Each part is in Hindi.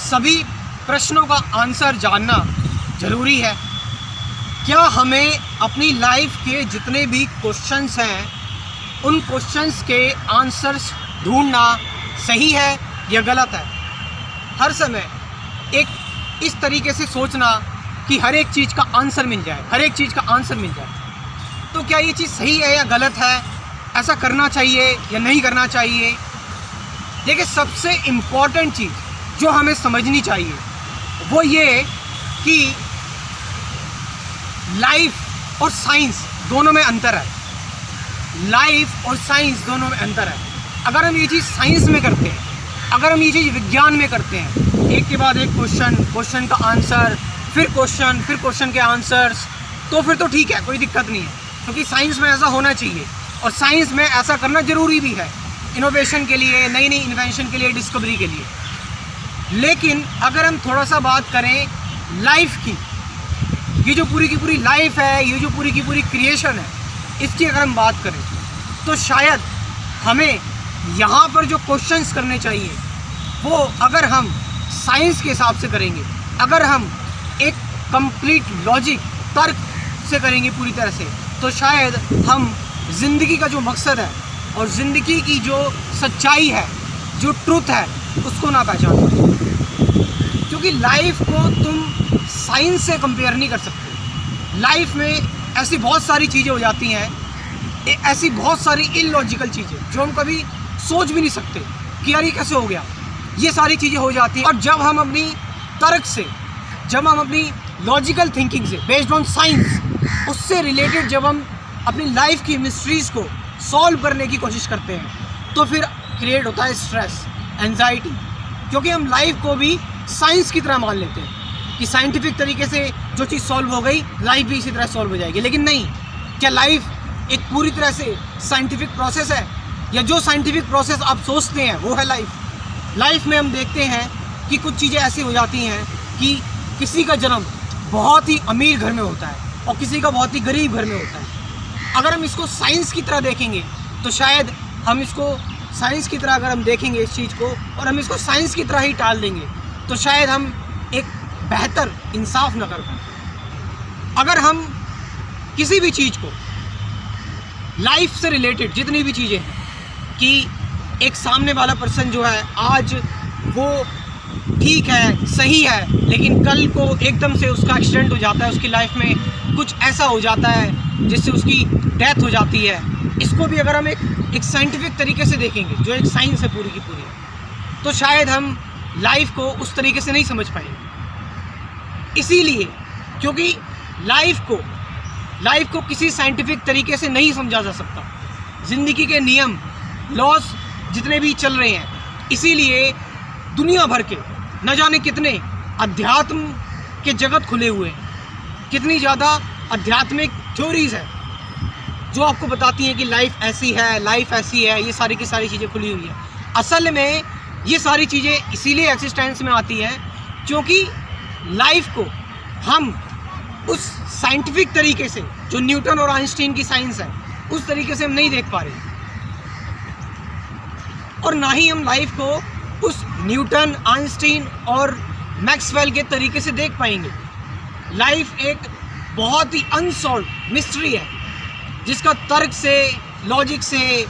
सभी प्रश्नों का आंसर जानना ज़रूरी है। क्या हमें अपनी लाइफ के जितने भी क्वेश्चंस हैं उन क्वेश्चंस के आंसर्स ढूंढना सही है या गलत है? हर समय एक इस तरीके से सोचना कि हर एक चीज़ का आंसर मिल जाए, हर एक चीज़ का आंसर मिल जाए, तो क्या ये चीज़ सही है या गलत है? ऐसा करना चाहिए या नहीं करना चाहिए? देखिए, सबसे इम्पॉर्टेंट चीज़ जो हमें समझनी चाहिए वो ये कि लाइफ और साइंस दोनों में अंतर है। लाइफ और साइंस दोनों में अंतर है। अगर हम ये चीज़ साइंस में करते हैं, अगर हम ये चीज़ विज्ञान में करते हैं, एक के बाद एक क्वेश्चन का आंसर, फिर क्वेश्चन के आंसर्स, तो फिर तो ठीक है, कोई दिक्कत नहीं है, क्योंकि साइंस में ऐसा होना चाहिए और साइंस में ऐसा करना ज़रूरी भी है, इनोवेशन के लिए, नई नई इन्वेंशन के लिए, डिस्कवरी के लिए। लेकिन अगर हम थोड़ा सा बात करें लाइफ की, ये जो पूरी की पूरी लाइफ है, ये जो पूरी की पूरी क्रिएशन है, इसकी अगर हम बात करें तो शायद हमें यहाँ पर जो क्वेश्चंस करने चाहिए वो अगर हम साइंस के हिसाब से करेंगे, अगर हम एक कंप्लीट लॉजिक, तर्क से करेंगे पूरी तरह से, तो शायद हम ज़िंदगी का जो मकसद है और ज़िंदगी की जो सच्चाई है, जो ट्रुथ है, उसको ना पहचान पाए। क्योंकि लाइफ को तुम साइंस से कंपेयर नहीं कर सकते। लाइफ में ऐसी बहुत सारी चीज़ें हो जाती हैं, ऐसी बहुत सारी इलॉजिकल चीज़ें जो हम कभी सोच भी नहीं सकते कि यार ये कैसे हो गया, ये सारी चीज़ें हो जाती हैं। और जब हम अपनी तर्क से, जब हम अपनी लॉजिकल थिंकिंग से, बेस्ड ऑन साइंस, उससे रिलेटेड जब हम अपनी लाइफ की मिस्ट्रीज़ को सॉल्व करने की कोशिश करते हैं, तो फिर क्रिएट होता है स्ट्रेस, एंजाइटी। क्योंकि हम लाइफ को भी साइंस की तरह मान लेते हैं कि साइंटिफिक तरीके से जो चीज़ सॉल्व हो गई, लाइफ भी इसी तरह सॉल्व हो जाएगी। लेकिन नहीं, क्या लाइफ एक पूरी तरह से साइंटिफिक प्रोसेस है? या जो साइंटिफिक प्रोसेस आप सोचते हैं वो है लाइफ? लाइफ में हम देखते हैं कि कुछ चीज़ें ऐसी हो जाती हैं कि किसी का जन्म बहुत ही अमीर घर में होता है और किसी का बहुत ही गरीब घर में होता है। अगर हम इसको साइंस की तरह देखेंगे तो शायद हम इसको साइंस की तरह, अगर हम देखेंगे इस चीज़ को और हम इसको साइंस की तरह ही टाल देंगे, तो शायद हम एक बेहतर इंसाफ न कर पाएँ। अगर हम किसी भी चीज़ को लाइफ से रिलेटेड, जितनी भी चीज़ें हैं, कि एक सामने वाला पर्सन जो है आज वो ठीक है, सही है, लेकिन कल को एकदम से उसका एक्सीडेंट हो जाता है, उसकी लाइफ में कुछ ऐसा हो जाता है जिससे उसकी डेथ हो जाती है। इसको भी अगर हम एक साइंटिफिक तरीके से देखेंगे, जो एक साइंस है पूरी की पूरी, तो शायद हम लाइफ को उस तरीके से नहीं समझ पाएंगे। इसीलिए, क्योंकि लाइफ को किसी साइंटिफिक तरीके से नहीं समझा जा सकता। ज़िंदगी के नियम, लॉज जितने भी चल रहे हैं, इसीलिए दुनिया भर के न जाने कितने अध्यात्म के जगत खुले हुए हैं, कितनी ज़्यादा आध्यात्मिक थ्योरीज़ है जो आपको बताती हैं कि लाइफ ऐसी है, लाइफ ऐसी है, ये सारी की सारी चीज़ें खुली हुई है। असल में ये सारी चीज़ें इसीलिए एग्जिस्टेंस में आती हैं क्योंकि लाइफ को हम उस साइंटिफिक तरीके से, जो न्यूटन और आइंस्टीन की साइंस है, उस तरीके से हम नहीं देख पा रहे, और ना ही हम लाइफ को उस न्यूटन, आइंस्टीन और मैक्सवेल के तरीके से देख पाएंगे। लाइफ एक बहुत ही अनसॉल्व्ड मिस्ट्री है, जिसका तर्क से, लॉजिक से,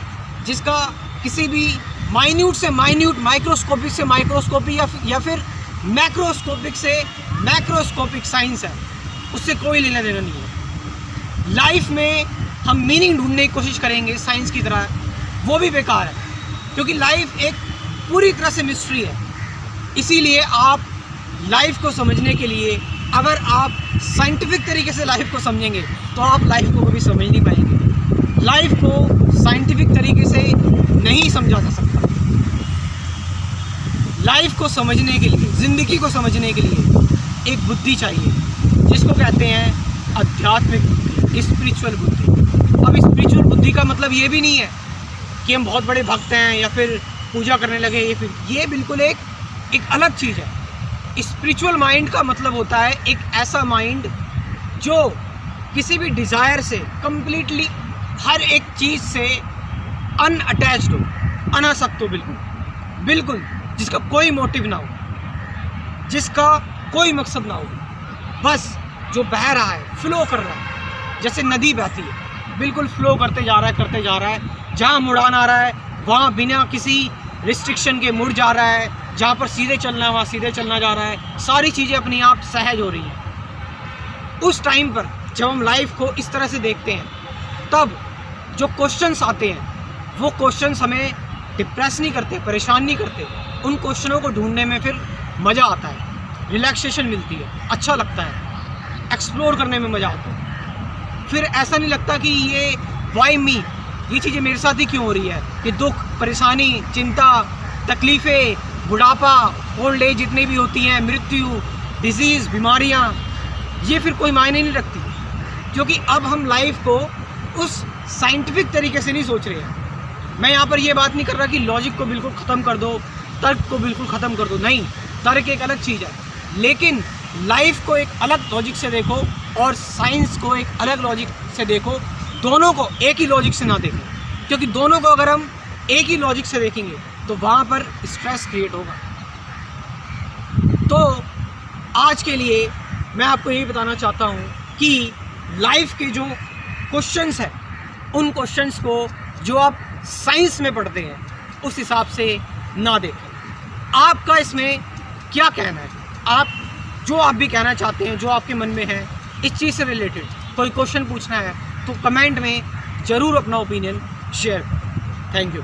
जिसका किसी भी माइन्यूट से माइन्यूट, माइक्रोस्कोपिक से माइक्रोस्कोपिक या फिर मैक्रोस्कोपिक से मैक्रोस्कोपिक साइंस है, उससे कोई लेना देना नहीं है। लाइफ में हम मीनिंग ढूंढने की कोशिश करेंगे साइंस की तरह, वो भी बेकार है, क्योंकि लाइफ एक पूरी तरह से मिस्ट्री है। इसीलिए आप लाइफ को समझने के लिए, अगर आप साइंटिफिक तरीके से लाइफ को समझेंगे तो आप लाइफ को कभी समझ नहीं पाएंगे। लाइफ को साइंटिफिक तरीके से नहीं समझा जा सकता। लाइफ को समझने के लिए, ज़िंदगी को समझने के लिए एक बुद्धि चाहिए, जिसको कहते हैं आध्यात्मिक बुद्धि, स्पिरिचुअल बुद्धि। अब स्पिरिचुअल बुद्धि का मतलब ये भी नहीं है कि हम बहुत बड़े भक्त हैं या फिर पूजा करने लगे, या फिर ये बिल्कुल एक अलग चीज़ है। स्पिरिचुअल माइंड का मतलब होता है एक ऐसा माइंड जो किसी भी डिज़ायर से कम्प्लीटली, हर एक चीज़ से अनअटैच्ड हो, अनासक्त हो, बिल्कुल, जिसका कोई मोटिव ना हो। जिसका कोई मकसद ना हो, बस जो बह रहा है, फ्लो कर रहा है, जैसे नदी बहती है, बिल्कुल फ्लो करते जा रहा है, करते जा रहा है। जहाँ मुड़ान आ रहा है वहाँ बिना किसी रिस्ट्रिक्शन के मुड़ जा रहा है, जहाँ पर सीधे चलना है वहाँ सीधे चलना जा रहा है, सारी चीज़ें अपने आप सहज हो रही हैं। उस टाइम पर जब हम लाइफ को इस तरह से देखते हैं, तब जो क्वेश्चंस आते हैं वो क्वेश्चंस हमें डिप्रेस नहीं करते, परेशान नहीं करते। उन क्वेश्चनों को ढूंढने में फिर मज़ा आता है, रिलैक्सेशन मिलती है, अच्छा लगता है, एक्सप्लोर करने में मज़ा आता है। फिर ऐसा नहीं लगता कि ये वाई मी, ये चीज़ें मेरे साथ ही क्यों हो रही है। ये दुख, परेशानी, चिंता, तकलीफ़ें, बुढ़ापा, ओल्ड एज जितनी भी होती हैं, मृत्यु, डिजीज़, बीमारियाँ, ये फिर कोई मायने नहीं रखती, क्योंकि अब हम लाइफ को उस साइंटिफिक तरीके से नहीं सोच रहे हैं। मैं यहाँ पर ये बात नहीं कर रहा कि लॉजिक को बिल्कुल ख़त्म कर दो, तर्क को बिल्कुल ख़त्म कर दो, नहीं, तर्क एक अलग चीज़ है, लेकिन लाइफ को एक अलग लॉजिक से देखो और साइंस को एक अलग लॉजिक से देखो। दोनों को एक ही लॉजिक से ना देखें, क्योंकि दोनों को अगर हम एक ही लॉजिक से देखेंगे तो वहाँ पर स्ट्रेस क्रिएट होगा। तो आज के लिए मैं आपको यही बताना चाहता हूँ कि लाइफ के जो क्वेश्चंस हैं, उन क्वेश्चंस को जो आप साइंस में पढ़ते हैं उस हिसाब से ना देखें। आपका इसमें क्या कहना है? आप भी कहना चाहते हैं, जो आपके मन में है इस चीज़ से रिलेटेड कोई क्वेश्चन पूछना है तो कमेंट में ज़रूर अपना ओपिनियन शेयर करें। Thank you.